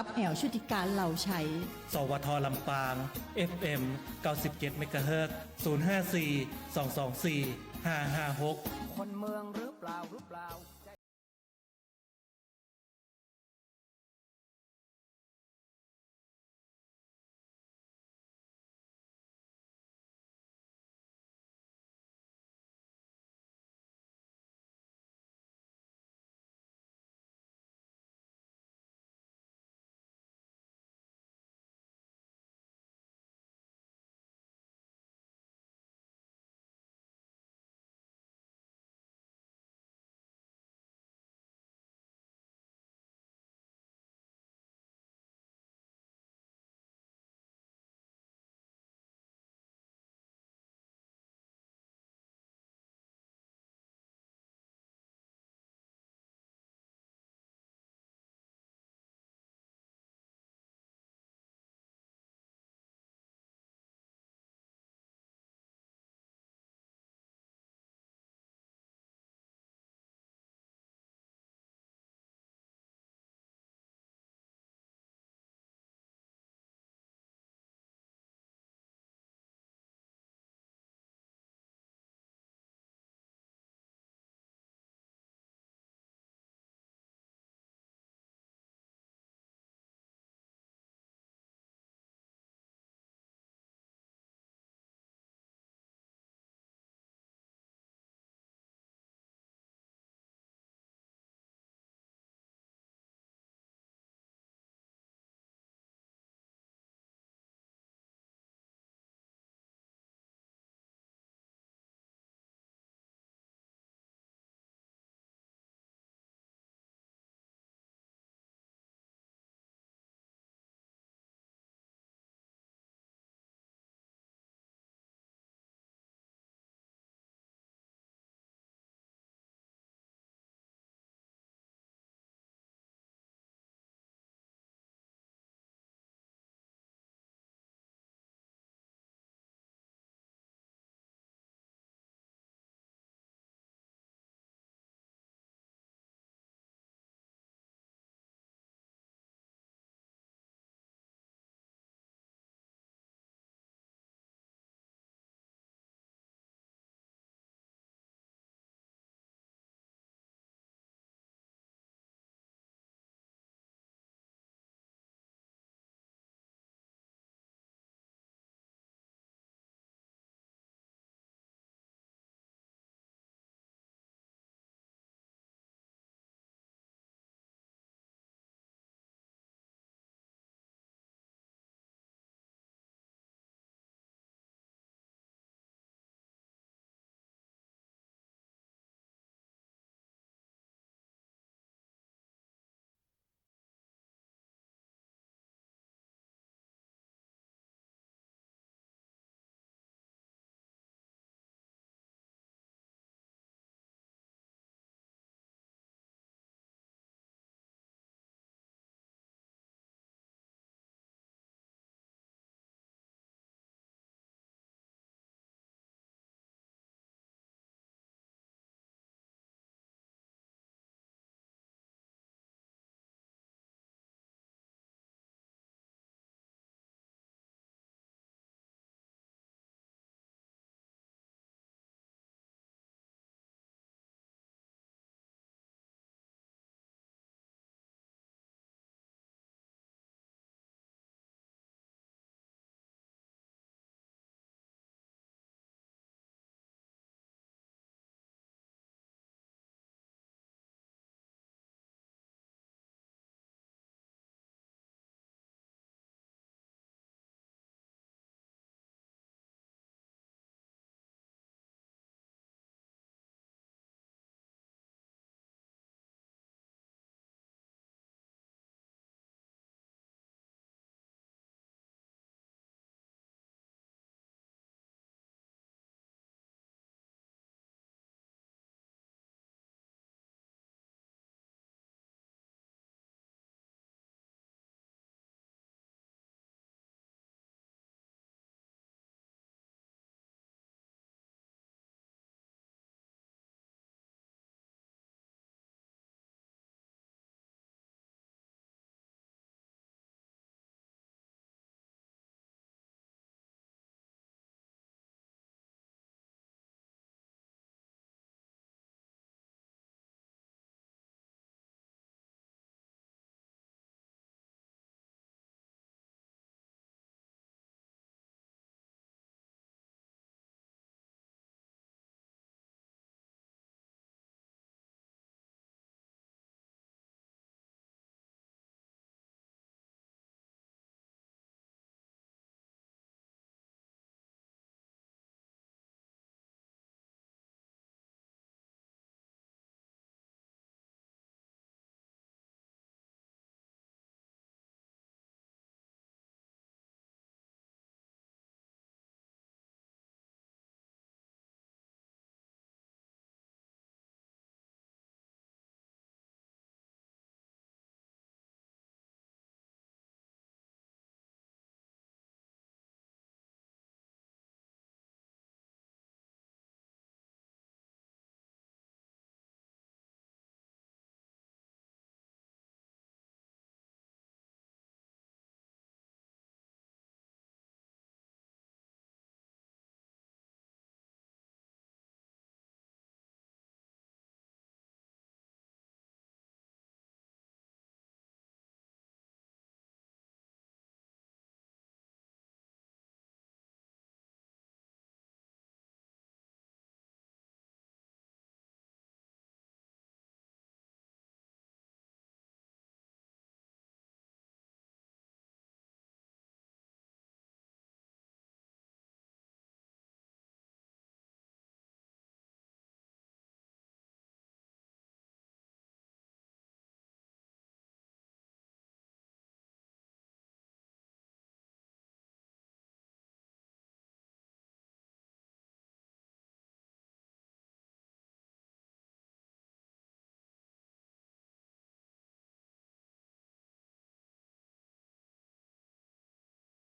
กับแอวชุติการเหล่าชัยสวทลำปาง FM 97เมกะเฮิรตซ์054 224 556คนเมืองหรือเปล่า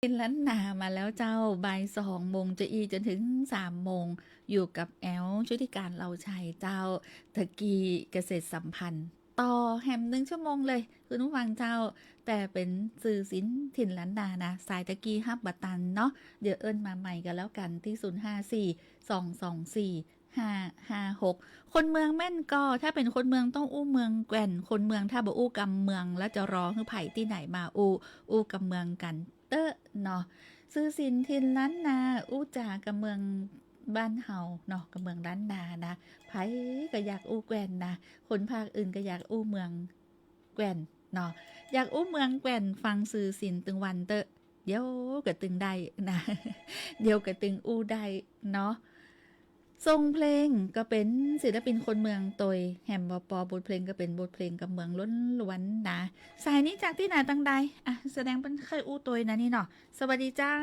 เป็นล้านนามาแล้วเจ้าบ่าย2 โมงจะอีจนถึง3 โมงอยู่กับแอลชุติการเราชัยเจ้าตะกี้เกษตรสัมพันธ์ ต่อแฮม1 ชั่วโมงเลยคุณผู้ฟังเจ้า แต่เป็นสื่อสินถิ่นล้านนานะ สายตะกี้ฮับบัตตันเนาะเดี๋ยวเอิ้นมาใหม่กันแล้วกันที่054 224 5556คนเมืองแม่นก็ถ้าเป็นคนเมืองต้องอู้เมืองแก่นคนเมืองถ้าบ่อู้กำเมืองแล้วจะรอให้ไผ่ที่ไหนมาอู้กำเมืองกันเตอะเนาะซื้อสินทินล้านนาอู้จากำเมืองบ้านเฮาเนาะกำเมืองล้านนานะไผ่ก็อยากอู้แก่นนะคนภาคอื่นก็อยากอู้เมืองแก่นเนาะอยากอู้เมืองแก่นฟังซื้อสินตึงวันเตอะเดี๋ยวก็ตึงได้นะ เดี๋ยวก็ตึงอู้ได้เนาะทรงเพลงก็เป็นศิลปินคนเมืองตยแฮมบอปอบทเพลงก็เป็นบทเพลงกับเมืองล้นล้วนนะสายนี้จากที่ไหนตังใดอ่ะแสดงเป็นเคยอู้ตยนะนี่เนาะสวัสดีเจ้า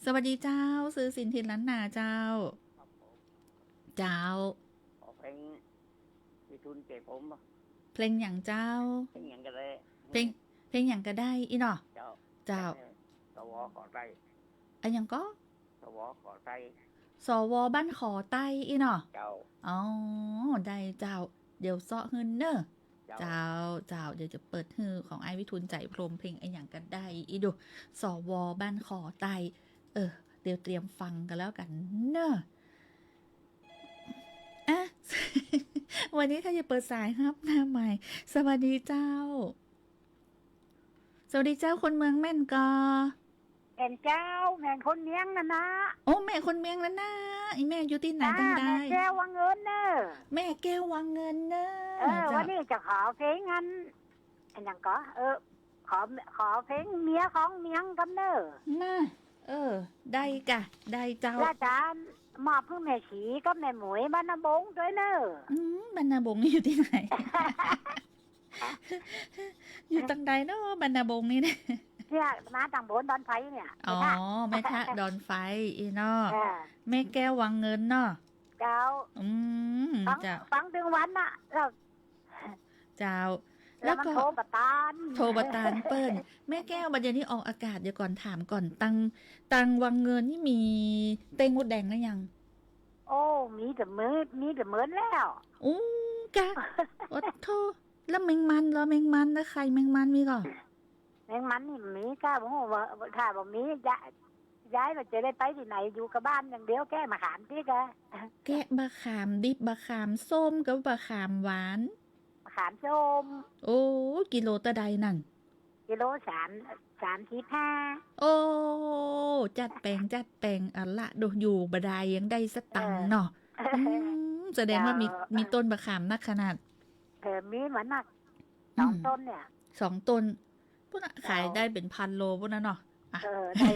สวัสดีเจ้าซื้อสินทินล้านนาเจ้า เจ้า ขอเพลงมีทุนเจ็บผมอะ เพลงอย่างเจ้า เพลงอย่างกันเลย เพลงอย่างก็ได้อีเนาะ เจ้า เจ้า สวขอใจ อันยังก็ สวขอใจ สวบ้านขอใต้อีเนาะ เจ้า อ๋อได้เจ้า เดี๋ยวเซาะฮืนเนอะ เจ้า เจ้าเดี๋ยวจะเปิดฮือของไอวิทูลใจพรหมเพลงไออย่างกันได้อีดูสวบ้านขอใต้เดี๋ยวเตรียมฟังกันแล้วกันเนอะอ่ะ วันนี้ถ้าจะเปิดสายครับหน้าใหม่ สวัสดีเจ้า สวัสดีเจ้าคนเมืองแม่นกอ แม่นเจ้าแม่นคนเมียงนะนะ โอ้แม่คนเมียงแล้วนะอีแม่อยู่ที่ไหนตั้งได้ แม่แก้ววังเงินเนอะ แม่แก้ววังเงินเนอะ วันนี้จะขอเพลงงั้นอันยังก็ขอเพลงเมียของเมียงกันเนอะ น่ะได้กะได้เจ้า แล้วจะมอบเพื่อแม่ฉีก็แม่หมวยบ้านนาบงด้วยเนอะ บรรณาบงนี่อยู่ที่ไหน อยู่ตังใดเนาะบรรณาบงนี่เนี่ย เนี่ยมาต่างบนดอนไผ่เนี่ย อ๋อแม่คะดอนไฟอีเนาะ เออ แม่แก้ววังเงินเนาะ เจ้า ฟัง เจ้า ฟังถึงวันน่ะแล้ว เจ้า แล้วมันโทรประตาน โทรบตานเปิ้ลแม่แก้วบัดเดี๋ยวนี้ออกอากาศเดี๋ยวก่อนถามก่อนตังวังเงินนี่มีเต้งมดแดงหรือยัง โอ้มีแต่เหมือนแล้ว อู้กะโอ้โทแล้วแมงมันเหรอแมงมันแล้วใครแมงมันมีก่อน แมงมันนี่มีก้าบอกว่าข้าบอกมีย้ายมาจะได้ไปที่ไหนอยู่กับบ้านอย่างเดียวแก้มาขามที่แก แกะบะขามดิบบะขามส้มกับบะขามหวาน มาขามส้ม โอ้กิโลตะใดนั่น กิโล35 โอ้จัดแปลงอันละดูอยู่บดายยังได้สตังค์เนาะแสดงว่ามีต้นบะขามนักขนาด มีเหมือนนัก2 ต้นเนี่ย 2 ต้นพวกน่ะขายได้เป็น1,000 โลพวกนั้นเนาะอ่ะ ได้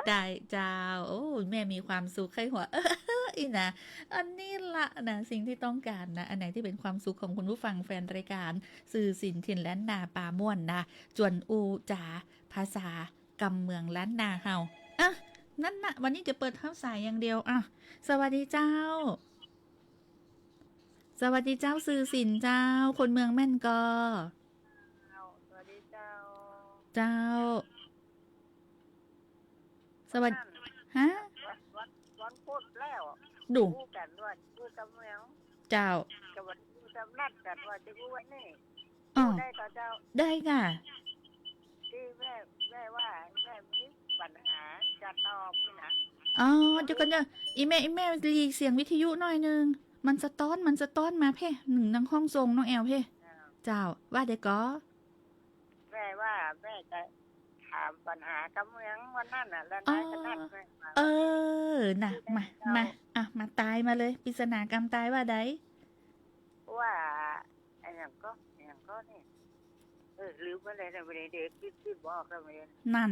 ได้เจ้าโอ้แม่มีความสุขใครหัว อีนะอันนี้ละนะสิ่งที่ต้องการนะอันไหนที่เป็นความสุขของคุณผู้ฟังแฟนรายการสื่อสินถิ่นล้านนาป่าม่วนนะจวนอูจ๋าภาษากำเมืองล้านนาเฮาอ่ะนั่นนะวันนี้จะเปิดทับสายอย่างเดียวอ่ะสวัสดีเจ้า สวัสดีเจ้าสื่อสินเจ้า คนเมืองแม่นกอ สวัสดีเจ้า เจ้า สวัสดีฮะ วันพุธแล้ว ดู พูดกันว่าพูดกับเมือง เจ้า กับวันพูดกับนัดกันว่าจะพูดวันนี้ อ๋อ ได้ต่อเจ้า ได้ค่ะ ที่แม่ว่าแม่มีปัญหาจะตอบนี่นะ อ๋อเดี๋ยวก่อนเด้ออีแม่หลีเสียงวิทยุหน่อยนึงมันสะท้อนมาเพ่หนึ่งนังห้องทรงน้องแอลเพ่เจ้าว่าเด็กก็ แม่ว่าแม่จะถามปัญหากับเมืองวันนั้นน่ะแล้วนายก็นัดแม่มา น่ะมาตายมาเลยปริศนากรรมตายว่าใด ว่าไอ้อย่างก็นี่ลืมไปเลยนะวันนี้เด็กที่บอกแล้ววันนี้ นั่น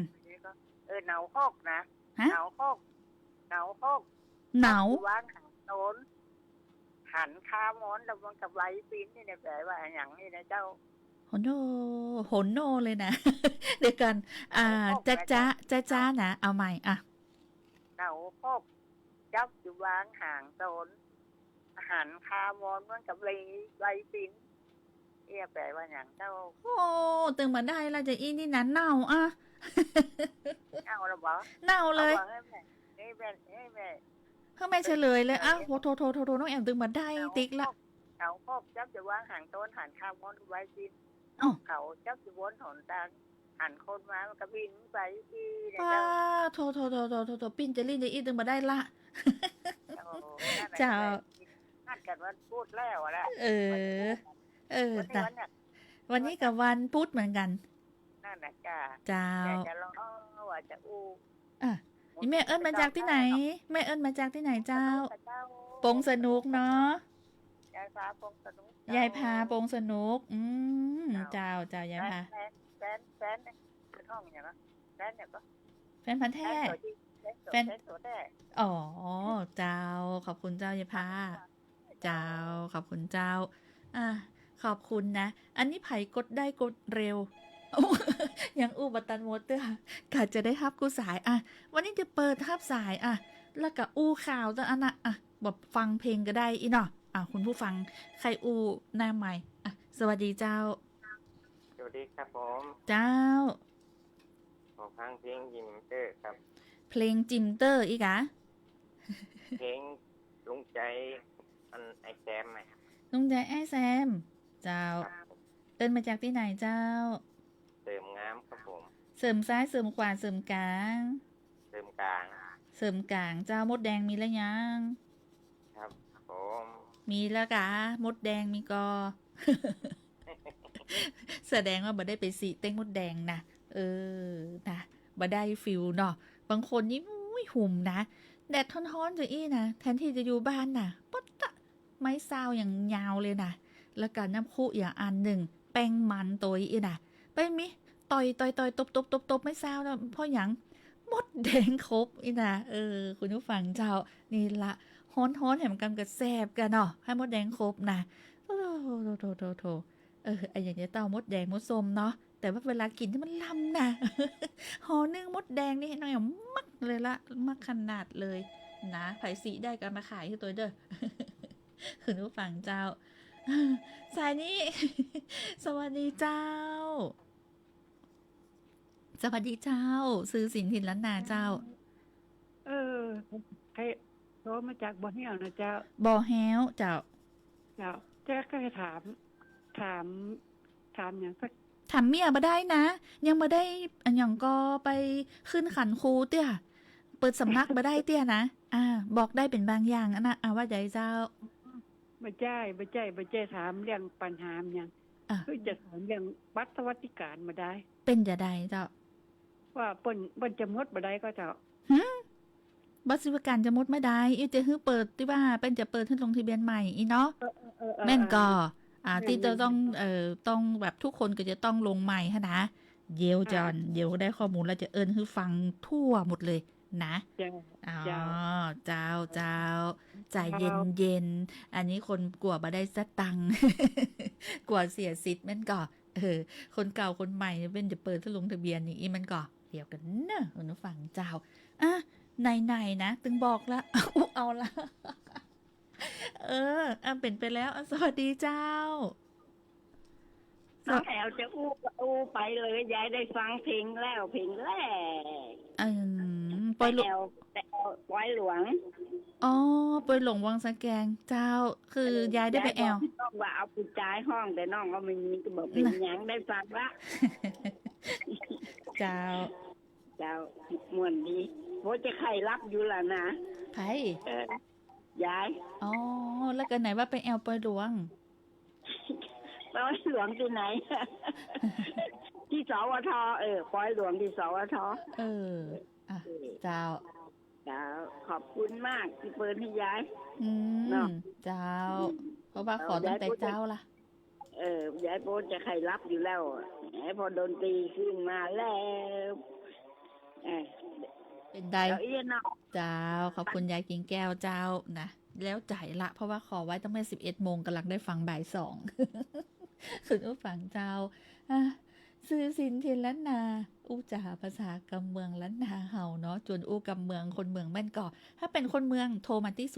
หนาวโคกนะ ฮะ หนาวโคก หนาว วางหันโนนหันคาหมอนแล้วมันกับไหลปีนนี่เนี่ยแปลว่าอย่างนี้นะเจ้า โหโนเลยนะ เดี๋ยวกันจ้านะเอาใหม่อ่ะ หนาวโคกจับอยู่วางห่างโนนหันคาหมอนมันกับไหลปีน เอียแปลว่าอย่างเจ้า โอ้ตึงมาได้ละจะอีนี่นั้นเน่าอ่ะ เอาละบอก เน่าเลย อาบอกให้แม่ให้แม่ให้แม่ เพื่อไม่เฉลยเลยอ่ะโหโทน้องแอมตึงมาได้ติ๊กละ เขาครอบจับจะวางห่างต้นหันข้ามมอนไว้จิน อ้าว เขาจับจะวนหนตางหันคนมามันก็บินไปที่เนี่ย ว้า เจ้า โทปิ้นจะรีนจะอีตึงมาได้ละ เจ้า เจ้า นัดกันวันพูดแล้วอะแหละ เออ วันนี้ จ้ะ วันเนี่ย วันนี้กับวันพุธเหมือนกัน นั่นนะจ้า เจ้า แต่จะรอว่าจะอู้ อ่ะนี่แม่เอิญมาจากที่ไหนแม่เอิญมาจากที่ไหนเจ้าปงสนุกเนาะ ยายพาปงสนุก ยายพาปงสนุกเจ้ายายพา แฟนคือห้องอย่างนั้นแฟนเนี่ยก็ แฟนพันธุ์แท้ แฟนตัวแท้ อ๋อเจ้าขอบคุณเจ้ายายพาเจ้าขอบคุณเจ้าอ่ะขอบคุณนะ อันนี้ไผ่กดได้กดเร็ว ยังอู้บัตันโมเตอร์กะจะได้ฮับกูสายอ่ะวันนี้จะเปิดฮับสายอ่ะแล้วก็อู้ข่าวตัวอันน่ะอ่ะแบบฟังเพลงก็ได้อีเนาะอ่ะคุณผู้ฟังใครอู้หน้าใหม่อ่ะสวัสดีเจ้า สวัสดีครับผม เจ้า ขอฟังเพลงยิมเตอร์ครับ เพลงจิมเตอร์อีกอะ เพลงลุงใจอันไอแซมไหมครับ ลุงใจไอ้แซม เจ้า ครับผม เอิ้นมาจากที่ไหนเจ้า เสริมงามครับผม เสริมซ้ายเสริมขวาเสริมกลาง เสริมกลาง เสริมกลางเจ้ามดแดงมีแล้วยัง ครับผม มีแล้วกะมดแดงมีก็ แสดงว่าบ่ได้ไปสีเต้งมดแดงนะเออนะบ่ได้ฟิลเนาะบางคนนี่อุ้ยหุ่มนะแดดท้อนๆจะอี้นะแทนที่จะอยู่บ้านนะปั๊ดตะไม้ซาวอย่างยาวเลยนะแล้วก็น้ำคุอย่างอันหนึ่งแป้งมันตัวอีนะไปมิต่อยตบไม่ซาวแล้วเพราะอย่างมดแดงครบอีนะคุณผู้ฟังเจ้านี่ละฮ้อนแถมกันกับแซบกันเนาะให้มดแดงครบนะโถไออย่างนี้เต้ามดแดงมดส้มเนาะแต่ว่าเวลากินที่มันลำนะ ห่อนึ่งมดแดงนี่น้อยมักเลยละมักขนาดเลยนะไผ่สีได้กันมาขายที่ตัวเด้อ คุณผู้ฟังเจ้า สายนี้ สวัสดีเจ้า สวัสดีเจ้า ซื้อสินถิ่นล้านนาเจ้า ใครโทรมาจากบ่อเหี่ยวนะเจ้า บ่อแฮ้วเจ้า เจ้าก็ถามอย่างสัก ถามเมียมาได้นะ ยังมาได้อันอย่างก็ไปขึ้นขันครูเตี้ยเปิดสำนักมาได้เตี้ยนะบอกได้เป็นบางอย่างนะว่าใจเจ้า บ่ใจถามเรื่องปัญหาอย่าง คือจะถามเรื่องบัตรสวัสดิการมาได้ เป็นจะได้เจ้า ว่าเปิ้นจะหมดบ่ได้ก็เจ้า บัตรสวัสดิการจะมุดไม่ได้อีจะฮื้อเปิดที่ว่าเป็นจะเปิดให้ลงทะเบียนใหม่อีเนาะแม่นก็ที่จะต้องแบบทุกคนก็จะต้องลงใหม่ฮะนะเดี๋ยวได้ข้อมูลแล้วจะเอิ้นให้ฟังทั่วหมดเลยนะ เจ้า เจ้าใจเย็นอันนี้คนกลัวบ่ได้สตังค์ กลัวเสียสิทธิ์แม่นก็คนเก่าคนใหม่เป็นจะเปิดให้ลงทะเบียนอย่างนี้มันก็เดียวกันนะคุณผู้ฟังเจ้าไหนนะตึงบอกละ เอาละ เป็นไปแล้วสวัสดีเจ้า น้องแอลจะอู้ไปเลยยายได้ฟังเพลงแล้วเพลงแรก ปอยหลวง แต่ปอยหลวง ปอยหลวงวังสะแกงเจ้าคือยายได้ไปแอล น้องว่าเอาปุจจายห้องแต่น้องก็ไม่มีก็บอกเป็นหยังได้ฟังละ เจ้า ม่วนดีโหจะใครรับอยู่ล่ะนะ ไผ่ ยาย แล้วกันไหนว่าไปแอลปอยหลวง ปอยหลวงที่ไหน ที่สวทปอยหลวงที่สวทเจ้า ขอบคุณมากที่เปิดให้ยาย เนาะเจ้า เพราะว่าขอตั้งแต่เจ้าล่ะ ยายโปนจะใครรับอยู่แล้วพอดนตรีขึ้นมาแล้วเป็นไดเจ้าขอบคุณยายกิ่งแก้วเจ้านะแล้วจ่ายละเพราะว่าขอไว้ตั้งแต่11 โมงกำลังได้ฟังบ่าย 2 คุณผู้ฟังเจ้าซื้อสินเทียนล้านนาจ่าภาษากำเมืองล้านนาเห่าเนาะจวนกำเมืองคนเมืองแม่นก่อถ้าเป็นคนเมืองโทรมาที่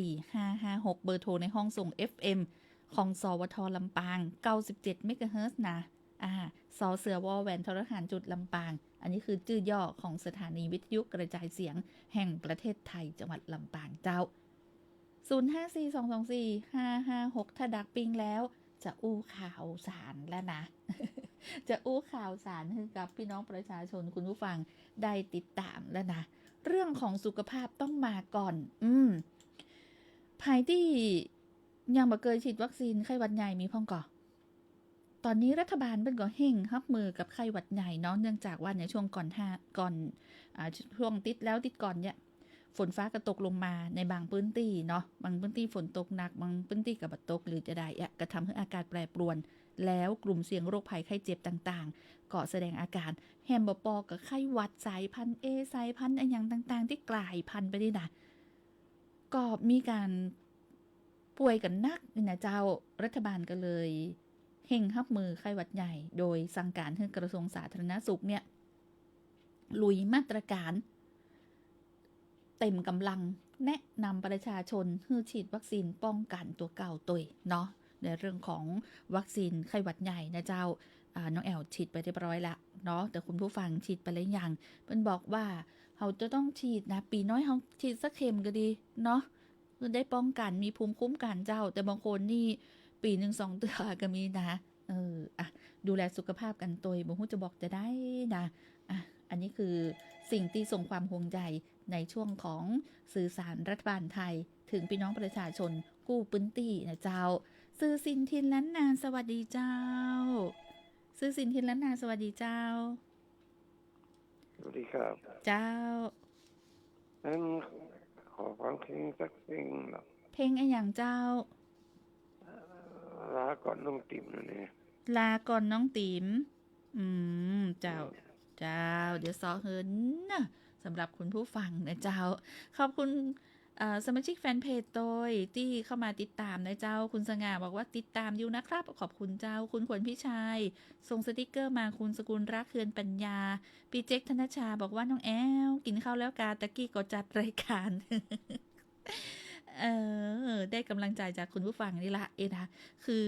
054 224 556เบอร์โทรในห้องส่ง FM ของสวทลำปาง97เมกะเฮิรตซ์นะสอเสือวอแหวนทรหารจุดลำปางอันนี้คือชื่อย่อของสถานีวิทยุกระจายเสียงแห่งประเทศไทยจังหวัดลำปางเจ้า0542245556ถ้าดักปิงแล้วจะอู้ข่าวสารแล้วนะ จะอู้ข่าวสารให้กับพี่น้องประชาชนคุณผู้ฟังได้ติดตามแล้วนะเรื่องของสุขภาพต้องมาก่อนภายที่ยังบ่เคยฉีดวัคซีนไข้หวัดใหญ่มีพ่องก่อตอนนี้รัฐบาลเป็นก็เห่งรับมือกับไข้หวัดใหญ่เนาะเนื่องจากว่าในช่วงก่อนช่วงติดแล้วติดก่อนเนี่ยฝนฟ้าก็ตกลงมาในบางพื้นที่เนาะบางพื้นที่ฝนตกหนักบางพื้นที่ก็บ่ตกหรือจะได้ก็ทำให้อากาศแปรปรวนแล้วกลุ่มเสี่ยงโรคภัยไข้เจ็บต่างๆก็แสดงอาการแฮมบ่ปอกับไข้หวัดสายพันธุ์ A สายพันธุ์อะไรอย่างต่างๆที่กลายพันธุ์ไปนี่นะก็มีการป่วยกันนักนี่นะเจ้ารัฐบาลก็เลยเห่งรับมือไข้หวัดใหญ่โดยสั่งการให้กระทรวงสาธารณสุขเนี่ยลุยมาตรการเต็มกำลังแนะนำประชาชนให้ฉีดวัคซีนป้องกันตัวเก่าตัวเนาะในเรื่องของวัคซีนไข้หวัดใหญ่นะเจ้าน้องแอลฉีดไปเรียบร้อยละเนาะแต่คุณผู้ฟังฉีดไปแล้วยังมันบอกว่าเราจะต้องฉีดนะปีน้อยเราฉีดสักเข็มก็ดีเนาะคือได้ป้องกันมีภูมิคุ้มกันเจ้าแต่บางคนนี่ปี 1-2 เดือนก็มีนะดูแลสุขภาพกันตัวบ่ฮู้จะบอกจะได้นะอันนี้คือสิ่งที่ส่งความห่วงใยในช่วงของสื่อสารรัฐบาลไทยถึงพี่น้องประชาชนกู้ปื้นตี้นะเจ้าซื้อสินทินล้านนาสวัสดีเจ้าซื้อสินทินล้านนาสวัสดีเจ้าสวัสดีครับเจ้านั้นขอฟังเพลงสักเพลงหรอเพลงอะไรอย่างเจ้าลาก่อนน้องติ๋มนะเนี่ยลาก่อนน้องติ๋มเจ้าเดี๋ยวซอเฮิรนนะสำหรับคุณผู้ฟังนะเจ้าขอบคุณสมาชิกแฟนเพจโดยที่เข้ามาติดตามนะเจ้าคุณสง่าบอกว่าติดตามอยู่นะครับขอบคุณเจ้าคุณขวัญพี่ชายส่งสติกเกอร์มาคุณสกุลรักเคือนปัญญาพี่เจ๊กธนชาบอกว่าน้องแอลกินข้าวแล้วกาตะกี้ก็จัดรายการ ได้กำลังใจจากคุณผู้ฟังนี่ละนะคือ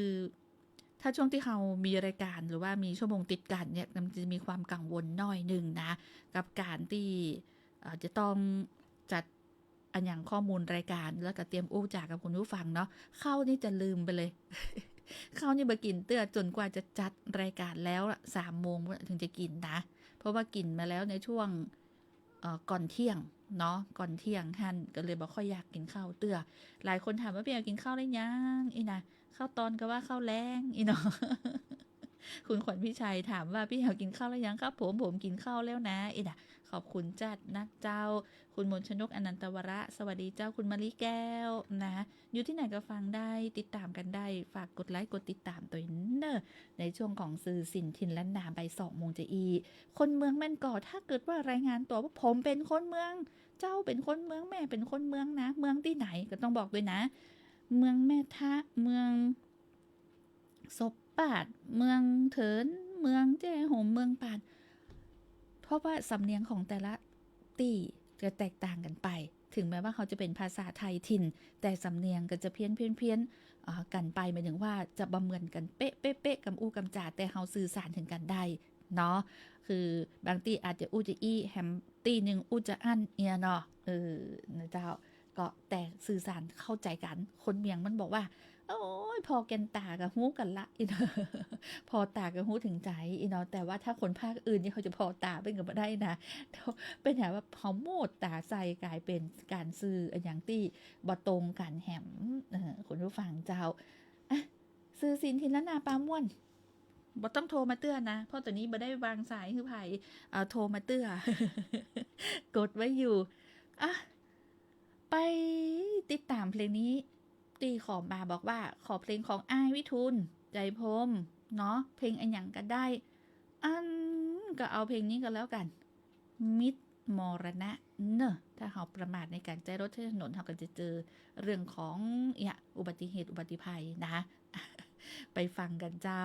ถ้าช่วงที่เรามีรายการหรือว่ามีชั่วโมงติดกันเนี่ยมันจะมีความกังวลน้อยหนึ่งนะกับการที่จะต้องจัดอันอย่างข้อมูลรายการแล้วก็เตรียมอู้จากกับคุณผู้ฟังเนาะเข้านี่จะลืมไปเลย เข้านี่มากินเตื้อจนกว่าจะจัดรายการแล้ว3 โมงถึงจะกินนะเพราะว่ากินมาแล้วในช่วงก่อนเที่ยงเนาะก่อนเที่ยงหันก็เลยบอกค่อยอยากกินข้าวเตื้อหลายคนถามว่าพี่อยากกินข้าวได้ยังนะข้าวตอนก็ว่าข้าวแรงเนาะ คุณขวัญพี่ชัยถามว่าพี่อยากกินข้าวแล้วยังครับผมกินข้าวแล้วนะนะขอบคุณจัดนักเจ้าคุณมนชนกอนันตวระสวัสดีเจ้าคุณมะลิแก้วนะอยู่ที่ไหนก็ฟังได้ติดตามกันได้ฝากกดไลค์กดติดตามตัวเนอะในช่วงของสื่อสินทินล้านนาบ่าย 2 โมงจะอีคนเมืองแม่นก่อถ้าเกิดว่ารายงานตัวว่าผมเป็นคนเมืองเจ้าเป็นคนเมืองแม่เป็นคนเมืองนะเมืองที่ไหนก็ต้องบอกด้วยนะเมืองแม่ทะเมืองศพปาดเมืองเถินเมืองแจ้ห่มเมืองปาดเพราะว่าสำเนียงของแต่ละที่จะแตกต่างกันไปถึงแม้ว่าเขาจะเป็นภาษาไทยถิ่นแต่สำเนียงก็จะเพี้ยนกันไปหมายถึงว่าจะบ่เหมือนกันเป๊ะกำอู้กำจาแต่เขาสื่อสารถึงกันได้เนาะคือบางที่อาจจะอู้จะอี้แฮมตีหนึ่งอู้จะอั้นเนาะนะเจ้าก็แต่สื่อสารเข้าใจกันคนเมียงมันบอกว่าโอ้ยพอแกนตากับหูกันละพอตากับหูถึงใจแต่ว่าถ้าคนภาคอื่นนี่เขาจะพอตาเป็นกับไม่ได้นะเป็นอย่างว่าเขาโมดตาใส่กลายเป็นการซื้ออย่างที่บ่ตรงกันแหมคนผู้ฟังเจ้าซื้อสินทินล้านนาปาม่วนบ่ต้องโทรมาเตือนนะเพราะตอนนี้บ่ได้วางสายคือไผโทรมาเตือน กดไว้อยู่ไปติดตามเพลงนี้ตีขอมาบอกว่าขอเพลงของอ้ายวิทูลใจพรมเนาะเพลงอันหยังก็ได้ก็เอาเพลงนี้ก็แล้วกันมิตรมรณะเนอะถ้าเราประมาทในการใช้รถใช้ถนนเราก็จะเจอเรื่องของอุบัติเหตุอุบัติภัยนะไปฟังกันเจ้า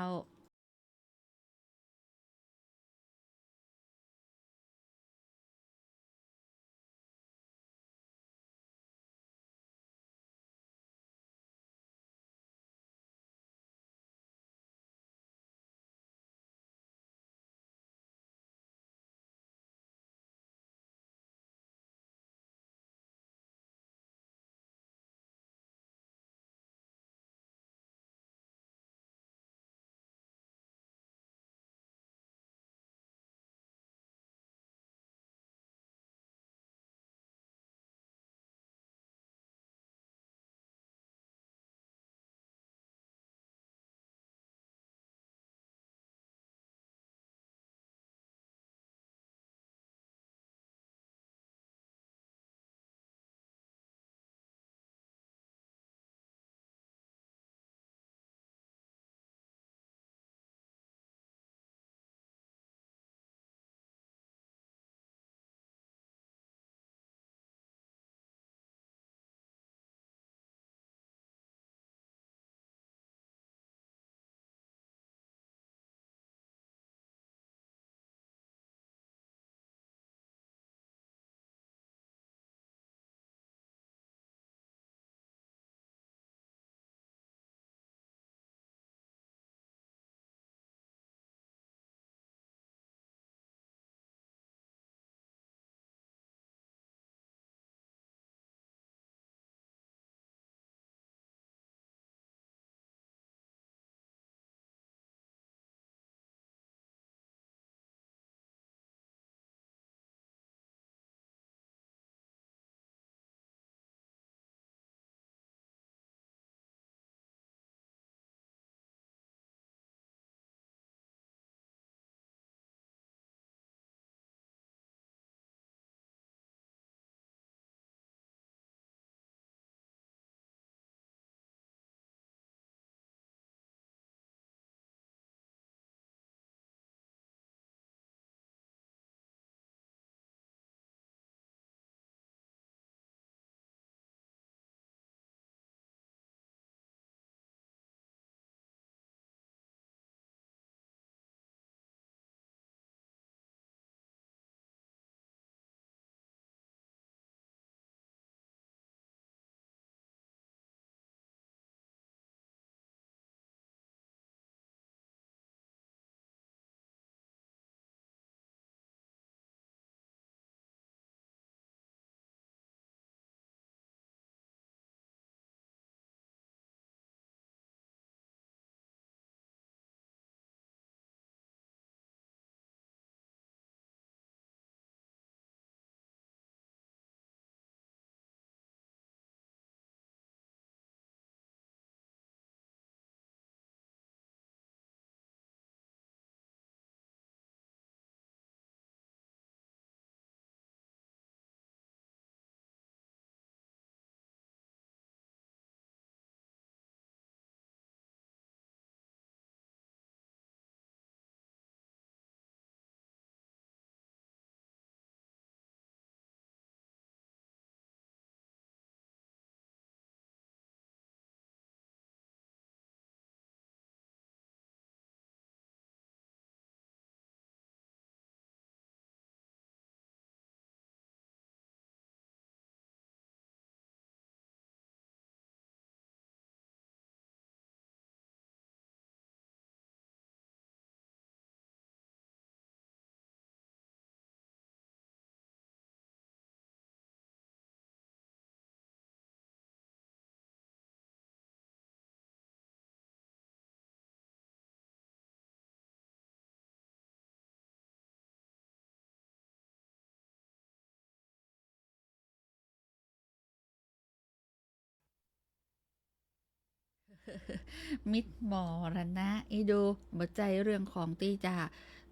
มิตรมรณะอีดูบ่ใจเรื่องของตีจะ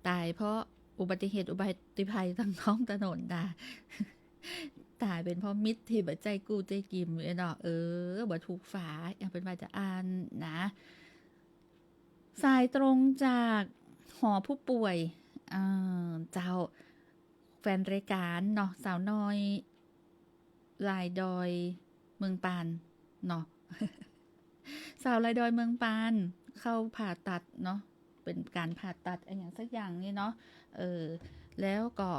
ตายเพราะอุบัติเหตุอุบัติภัยทางท้องถนนนะ ตายเป็นเพราะมิตรที่บ่ใจกู้ใจกิมเนาะบ่ถูกฝาอย่างเป็นว่าจะอ่านนะ สายตรงจากหอผู้ป่วยเจ้าแฟนรายการเนาะสาวน้อยลายดอยเมืองปานเนาะ สาวลายดอยเมืองปานเข้าผ่าตัดเนาะเป็นการผ่าตัดอะไรอย่างสักอย่างนี่เนาะแล้วก็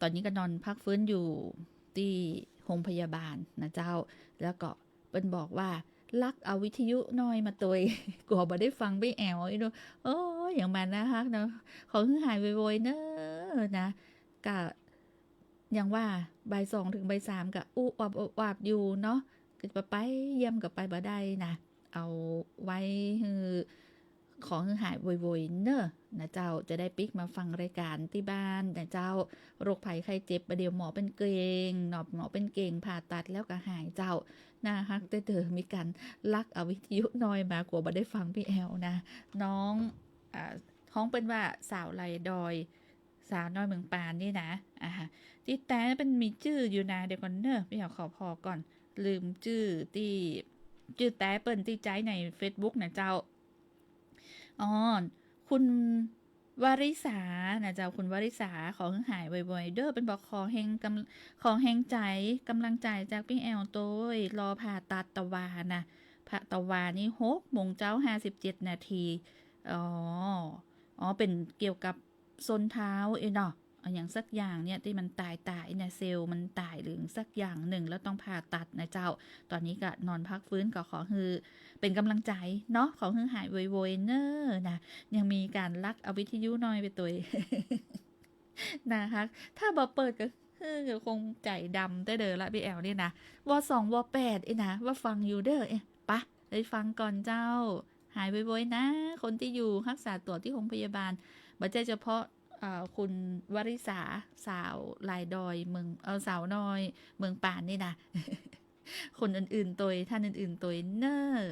ตอนนี้ก็นอนพักฟื้นอยู่ที่โรงพยาบาลนะเจ้าแล้วก็เป็นบอกว่าลักเอาวิทยุน้อยมาตัว กลัวบ่ได้ฟังไม่แอวอีโนโอ้ยอย่างมันนะฮะเนาะของหายโวยๆเนอะนะกะอย่างว่าบ่าย2 ถึงบ่าย 3กะอู้วับอยู่เนาะก็ไปเยี่ยมกับไปบ่ได้นะเอาไว้ของหายโวยๆเนอะนะเจ้าจะได้ปิกมาฟังรายการที่บ้านนะเจ้าโรคภัยไข้เจ็บประเดี๋ยวหมอเป็นเก่งหมอเป็นเก่งผ่าตัดแล้วก็หายเจ้านะฮักแต่มีการลักเอาวิทยุน้อยมากว่าบ่ได้ฟังพี่แอลนะน้องท้องเป็นว่าสาวไลดอยสาวน้อยเมืองปานนี่นะที่แต่เป็นมีชื่ออยู่นะเดี๋ยวก่อนเนอะพี่แอลขอพอก่อนลืมชื่อแต่เปิ้นที่ใจใน Facebook นะเจ้าคุณวริษานะเจ้าคุณวริษาของหายบ่อยๆเด้อเป็นบอกขอแหงใจกำลังใจจากพี่แอลโต้ยรอผ่าตัดตะวานะผ่าตะวานี่6 โมงเจ้า57 นาทีเป็นเกี่ยวกับส้นเท้าเนาะอย่างสักอย่างเนี่ยที่มันตายเนี่ยเซลล์มันตายหรือสักอย่างหนึ่งแล้วต้องผ่าตัดนะเจ้าตอนนี้ก็นอนพักฟื้นก็ขอคือเป็นกำลังใจเนาะขอให้หายโวยๆเนอะนะยังมีการลักเอาวิทยุน้อยไปตัว นะคะถ้าบ่เปิดก็คงใจดำได้เด้อละพี่แอลนี่นะว2 ว8นะว่าฟังอยู่เด้อปะได้ฟังก่อนเจ้าหายโวยๆนะคนที่อยู่รักษาตัวที่โรงพยาบาลบ่ใช่เฉพาะคุณวริษาสาวลายดอยเมืองสาวน้อยเมืองป่านนี่นะ คนอื่นๆตัวท่านอื่นๆตัวเนอะ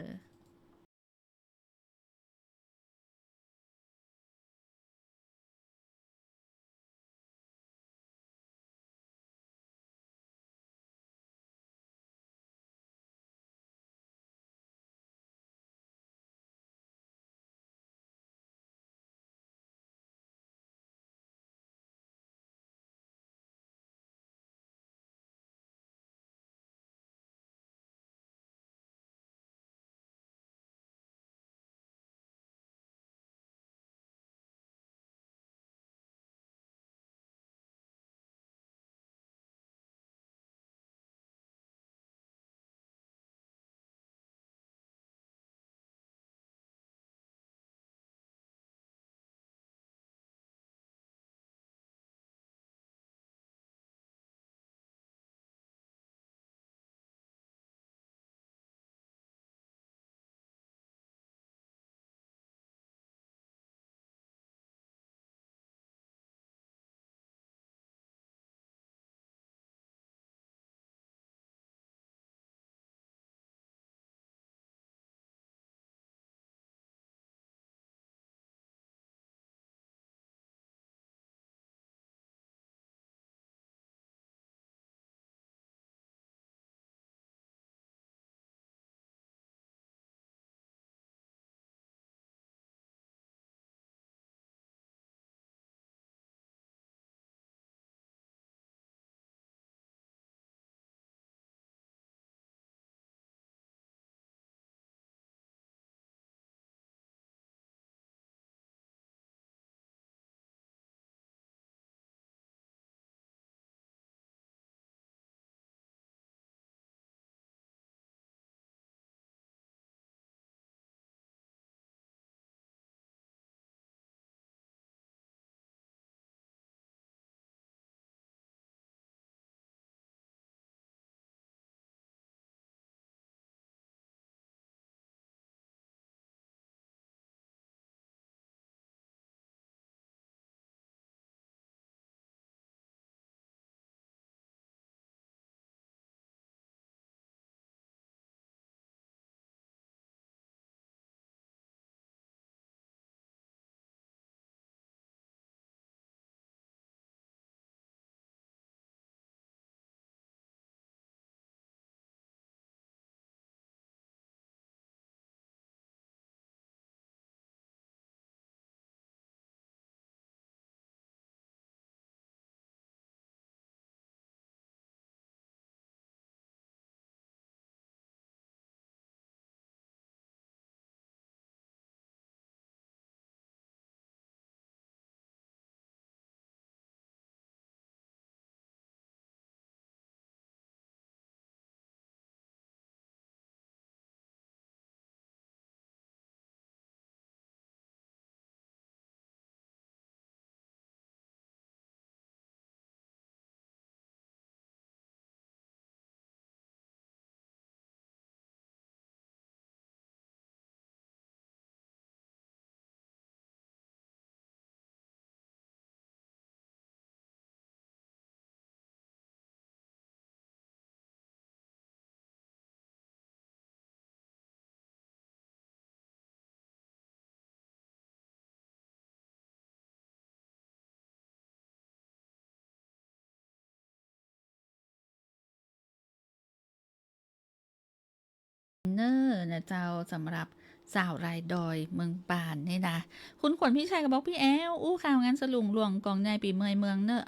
เนอร์นะเจ้าสำหรับสาวรายดอยเมืองปานนี่นะคุณขวัญพี่ชัยก็บอกพี่แอลอู้ข่าวงานสลุงหลวงกองในปีเมยเมืองเนอะ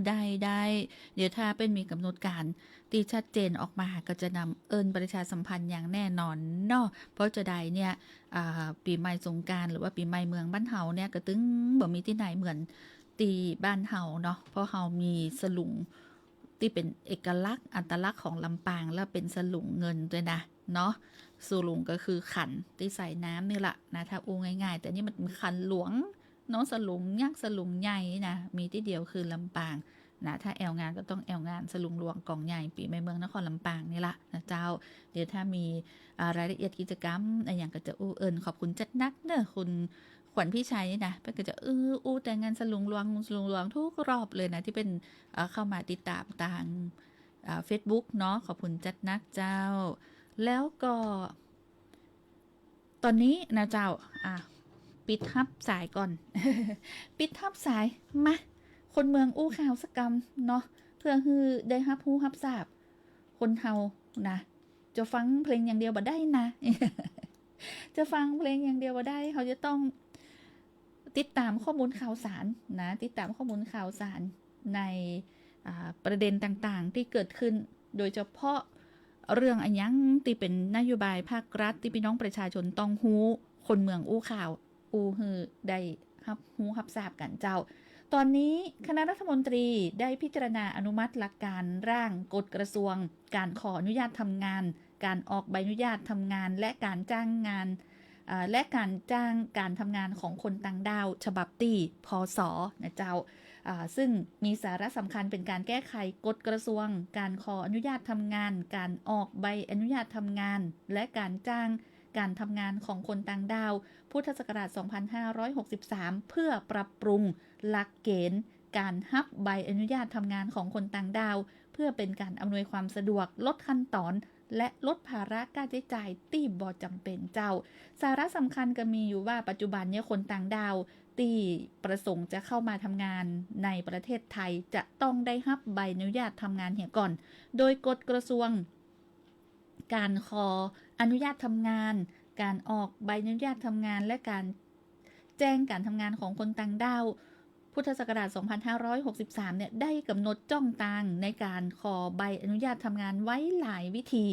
ได้เดี๋ยวถ้าเป็นมีกำหนดการที่ชัดเจนออกมาก็จะนำประชาสัมพันธ์อย่างแน่นอนเนาะเพราะจะได้เนี่ยปีใหม่สงกรานต์หรือว่าปีใหม่เมืองบ้านเฮาเนี่ยก็ตึงบ่มีที่ไหนเหมือนตีบ้านเฮาเนาะเพราะเฮามีสลุงที่เป็นเอกลักษณ์อัตลักษณ์ของลำปางและเป็นสลุงเงินด้วยนะเนาะสลุงก็คือขันที่ใส่น้ำนี่แหละนะถ้าอูง่ายๆแต่นี่มันเป็นขันหลวงเนาะสลุงยักษ์สลุงใหญ่นะมีที่เดียวคือลำปางนะถ้าแอลงานก็ต้องแอลงานสลุงหลวงกองใหญ่ปีใหม่เมืองนครลำปางนี่ละนะเจ้าเดี๋ยวถ้ามีรายละเอียดกิจกรรมอะไรอย่างก็จะขอบคุณจัดนักเนอะคุณขวัญพี่ชัยนี่นะเพื่อนก็จะแต่งงานสลุงหลวงทุกรอบเลยนะที่เป็นเข้ามาติดตามทางFacebook เนาะขอบคุณจัดนักเจ้าแล้วก็ตอนนี้นะเจ้าปิดฮับสายก่อน ปิดฮับสายมาคนเมืองอู้ข่าวสักกรรมเนาะเพื่อฮือได้ฮับฮู้ฮับทราบคนเฮานะจะฟังเพลงอย่างเดียวบ่ได้นะ จะฟังเพลงอย่างเดียวบ่ได้เขาจะต้องติดตามข้อมูลข่าวสารนะติดตามข้อมูลข่าวสารในประเด็นต่างๆที่เกิดขึ้นโดยเฉพาะเรื่องอันยังที่เป็นนโยบายภาครัฐที่พี่น้องประชาชนต้องฮู้คนเมืองอู้ข่าวฮือได้ฮู้ทราบกันเจ้าตอนนี้คณะรัฐมนตรีได้พิจารณาอนุมัติหลักการร่างกฎกระทรวงการขออนุญาตทำงานการออกใบอนุญาตทำงานและการจ้างงานและการจ้างการทำงานของคนต่างด้าวฉบับที่พศนะเจ้าซึ่งมีสาระสำคัญเป็นการแก้ไขกฎกระทรวงการขออนุญาตทำงานการออกใบอนุญาตทำงานและการจ้างการทำงานของคนต่างด้าวพุทธศักราช 2563 เพื่อปรับปรุงหลักเกณฑ์การรับใบอนุญาตทำงานของคนต่างด้าวเพื่อเป็นการอำนวยความสะดวกลดขั้นตอนและลดภาระค่าใช้จ่ายที่บ่จำเป็นเจ้าสาระสำคัญก็มีอยู่ว่าปัจจุบันเนี่ยคนต่างด้าวที่ประสงค์จะเข้ามาทำงานในประเทศไทยจะต้องได้รับใบอนุญาตทำงานเหียก่อนโดยกฎกระทรวงการขออนุญาตทำงานการออกใบอนุญาตทำงานและการแจ้งการทำงานของคนต่างด้าวพุทธศักราช 2563 เนี่ยได้กำหนดจ้องตางในการขอใบอนุญาตทำงานไว้หลายวิธี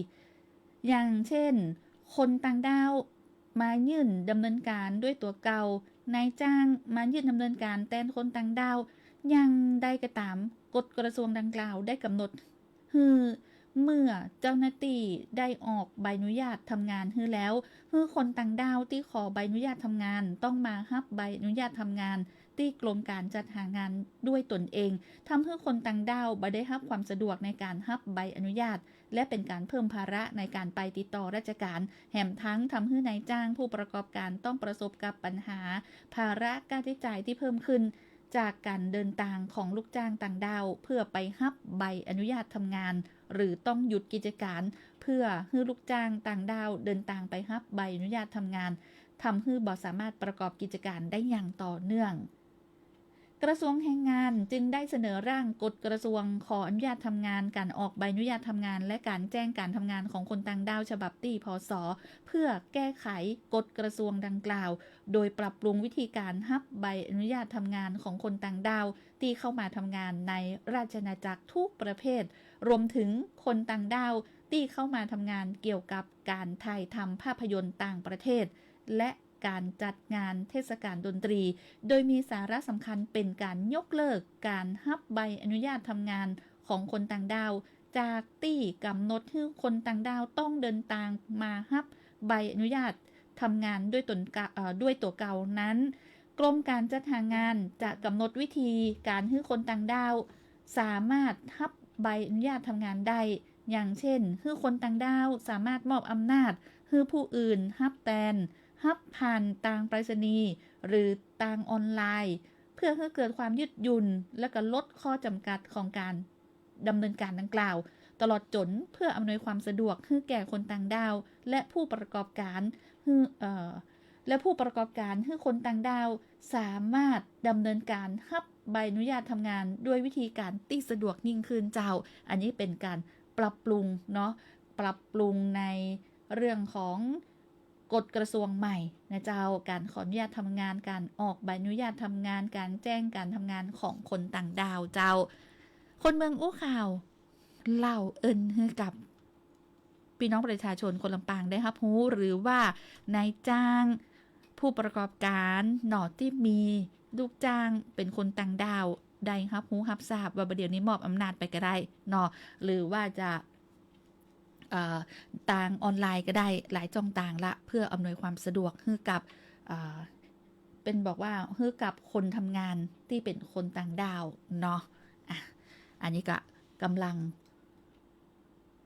อย่างเช่นคนต่างด้าวมายื่นดำเนินการด้วยตัวเก่านายจ้างมายื่นดำเนินการแทนคนต่างด้าวยังได้กระตามกฎกระทรวงดังกล่าวได้กำหนดเมื่อเจ้าหน้าที่ได้ออกใบอนุญาตทำงานแล้วคนต่างด้าวที่ขอใบอนุญาตทำงานต้องมารับใบอนุญาตทำงานที่กรมการจัดหางานด้วยตนเองทำให้คนต่างด้าวบ่ได้รับความสะดวกในการรับใบอนุญาตและเป็นการเพิ่มภาระในการไปติดต่อราชการแถมทั้งทำให้นายจ้างผู้ประกอบการต้องประสบกับปัญหาภาระค่าใช้จ่ายที่เพิ่มขึ้นจากการเดินทางของลูกจ้างต่างด้าวเพื่อไปรับใบอนุญาตทำงานหรือต้องหยุดกิจการเพื่อให้ลูกจ้างต่างด้าวเดินทางไปรับใบอนุญาตทำงานทำให้บ่สามารถประกอบกิจการได้อย่างต่อเนื่องกระทรวงแรงงานจึงได้เสนอร่างกฎกระทรวงขออนุญาตทำงานการออกใบอนุญาตทำงานและการแจ้งการทำงานของคนต่างด้าวฉบับที่พศเพื่อแก้ไขกฎกระทรวงดังกล่าวโดยปรับปรุงวิธีการรับใบอนุญาตทำงานของคนต่างด้าวที่เข้ามาทำงานในราชอาณาจักรทุกประเภทรวมถึงคนต่างด้าวที่เข้ามาทำงานเกี่ยวกับการถ่ายทำภาพยนตร์ต่างประเทศและการจัดงานเทศกาลดนตรีโดยมีสาระสำคัญเป็นการยกเลิกการรับใบอนุญาตทำงานของคนต่างด้าวจากที่กำหนดให้คนต่างด้าวต้องเดินทางมารับใบอนุญาตทำงานด้วยตัวเก่านั้นกรมการจัดหางานจะกำหนดวิธีการให้คนต่างด้าวสามารถรับใบอนุญาตทำงานได้อย่างเช่นให้คนต่างด้าวสามารถมอบอำนาจให้ผู้อื่นรับแทนรับผ่านทางไปรษณีย์หรือทางออนไลน์เพื่อให้เกิดความยืดหยุ่นและก็ลดข้อจำกัดของการดำเนินการดังกล่าวตลอดจนเพื่ออำนวยความสะดวกให้แก่คนต่างด้าวและผู้ประกอบการให้คนต่างด้าวสามารถดำเนินการรับใบอนุญาตทำงานด้วยวิธีการที่สะดวกยิ่งขึ้นเจ้าอันนี้เป็นการปรับปรุงเนาะปรับปรุงใน เรื่องของกฎกระทรวงใหม่นะเจ้าการขออนุญาตทำงานการออกใบอนุญาตทำงานการแจ้งการทำงานของคนต่างดาวเจ้าคนเมืองอู้ข่าวเล่าให้กับพี่น้องประชาชนคนลำปางได้ครับรู้หรือว่านายจ้างผู้ประกอบการหนอที่มีลูกจ้างเป็นคนต่างดาวได้ครับรู้รับทราบว่าประเดี๋ยวนี้มอบอำนาจไปก็ได้เนาะหรือว่าจะต่างออนไลน์ก็ได้หลายช่องต่างละเพื่ออำนวยความสะดวกให้กับเป็นบอกว่าให้กับคนทำงานที่เป็นคนต่างดาวเนาะอันนี้ก็กำลัง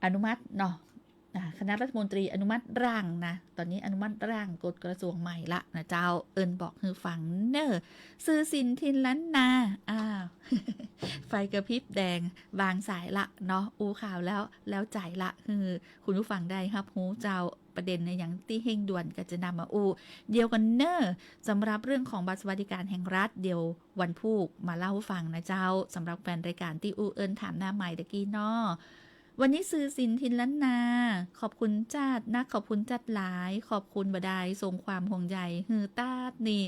อนุมัติเนาะคณะรัฐมนตรีอนุมัติร่างนะตอนนี้อนุมัติร่างกฎกระทรวงใหม่ละนะเจ้าบอกให้ฟังเนอซื้อสินทินล้านนาไฟกระพริบแดงวางสายละเนาะอูข่าวแล้วจ่ายละคือคุณผู้ฟังได้ครับหูเจ้าประเด็นในอย่างที่เฮงด่วนก็จะนำมาเดียวกันเนอสำหรับเรื่องของบัตรสวัสดิการแห่งรัฐเดี๋ยววันพุธมาเล่าให้ฟังนะเจ้าสำหรับแฟนรายการที่ถามหน้าใหม่ตะกี้เนาะวันนี้ซื้อสินทินล้านนาขอบคุณจัดนักขอบคุณจัดหลายขอบคุณบดายทรงความห่วงใยฮือต้านี่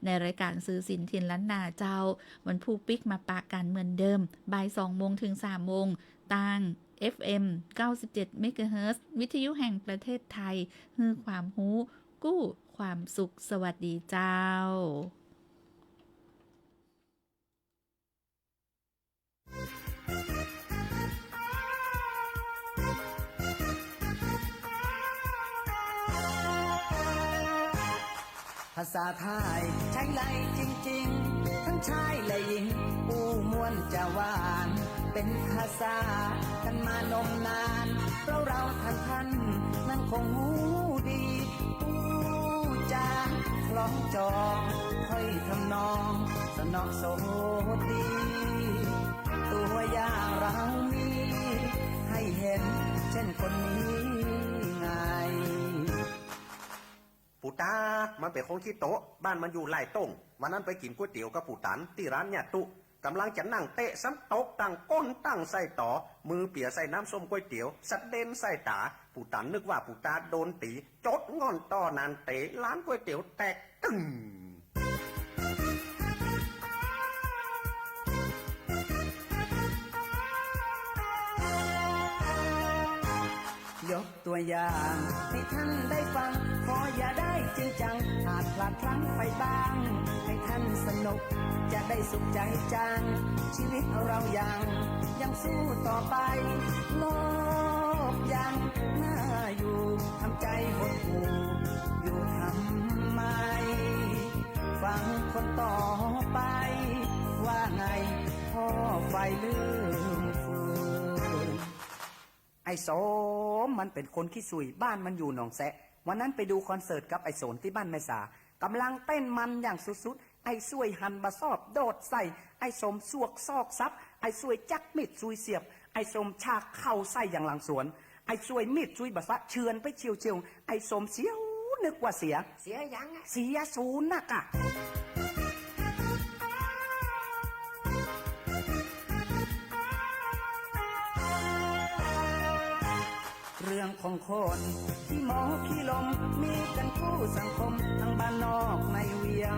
ในรายการซื้อสินทินล้านนาเจ้าวันพุธปิกมาปากกันเหมือนเดิมบ่าย 2 โมงถึง 3 โมงทาง FM 97 เมกะเฮิรตซ์วิทยุแห่งประเทศไทยฮือความรู้กู้ความสุขสวัสดีเจ้าภาษาไทยใช้ไรจริงๆทั้งชายและหญิงอู้ม่วนจะหวานเป็นภาษากันมานมนานเราท่านนั้นคงหูดีอู้จาคล้องจองค่อยทำนองสนอโสดีตัวอย่างเรามีให้เห็นเช่นคนนี้ไงปู่ตามันเป็นคนขี้โต๊ะบ้านมันอยู่ไร่ต้งวันนั้นไปกินก๋วยเตี๋ยวกับปู่ตันที่ร้านเนี่ยตุกำลังจะนั่งเตะซ้ำโต๊ะตั้งก้นตั้งใส่ต่อมือเปียใส่น้ำส้มก๋วยเตี๋ยวสัดเด่นใส่ตาปู่ตันนึกว่าปู่ตาโดนตีจดงอนต่อนานเตะร้านก๋วยเตี๋ยวแตกตึ้งยกตัวอย่างให้ท่านได้ฟังขออย่าได้จริงจังอาจพลาดพลั้งไปบ้างให้ท่านสนุกจะได้สุขใจจังชีวิตเรายังสู้ต่อไปโลกยังน่าอยู่ทำใจหดหู่อยู่ทำไมฟังคนต่อไปว่าไงพ่อไฟลืมฟืนไอ้โสมมันเป็นคนขี้สุยบ้านมันอยู่หนองแซะวันนั้นไปดูคอนเสิร์ตกับไอ้โสนที่บ้านแม่สากำลังเต้นมันอย่างสุดๆไอ้ซวยหันบะซอบโดดใส่ไอ้สมสวกซอกซับไอ้ซวยจักมิดซุยเสียบไอ้สมฉากเข้าใส่อย่างหลังสวนไอ้ซวยมิดซุยบะซะเชือนไปเฉียวไอ้สมเสียวนึกว่าเสียยังเสียศูนย์นักอะเรื่องของคนที่หมอขี้ลมมีกันคู่สังคมทั้งบ้านนอกในเวียง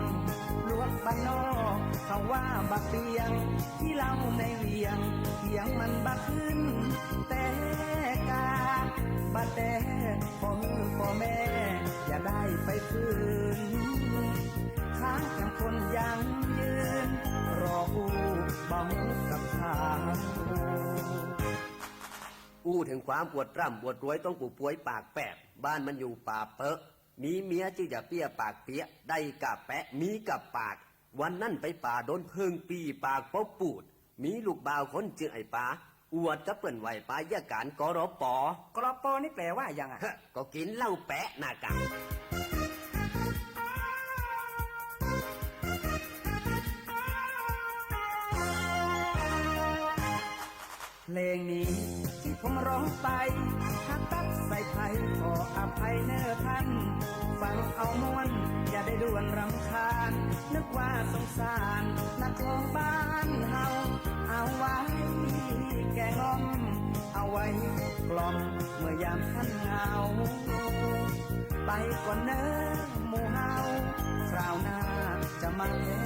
ลวกบ้านนอกเขาว่าบักเปียงที่เล่าในเวียงเพียงมันบักขึ้นแต่กาบัดแต่พ่อแม่อย่าได้ไปคืนค้างกันคนยังยืนรออู้บ่กับข้าอู้ถึงความปวดร่ำปวดรวยต้องปู่ป่วยปากแปบบ้านมันอยู่ป่าเปอะมีเมียชื่อจะเปี้ยปากเปี้ยได้กับแปะมีกับปากวันนั้นไปป่าโดนเพิงปีปากป๊อปูดมีลูกบ่าวคนชื่อไอ้ป๋าอวดกับเปิ่นไหวปายาการกรปนี่แปลว่าอย่างอ่ะก็กินเหล้าแปะน่ะกะเพลงนี้ที่ผมร้องไปถ้าตัดใส่ไผ่ขออภัยเน้อท่านฟังเอาม่วนอย่าได้ด่วนรำคาญนึกว่าสงสารนักร้องบ้านเฮาเอาไว้แก่งอมเอา ไว้กล่อมเมื่อยามท่านเหงาไปก่อนเน้อหมู่เฮาคราวหน้าจะมาแค่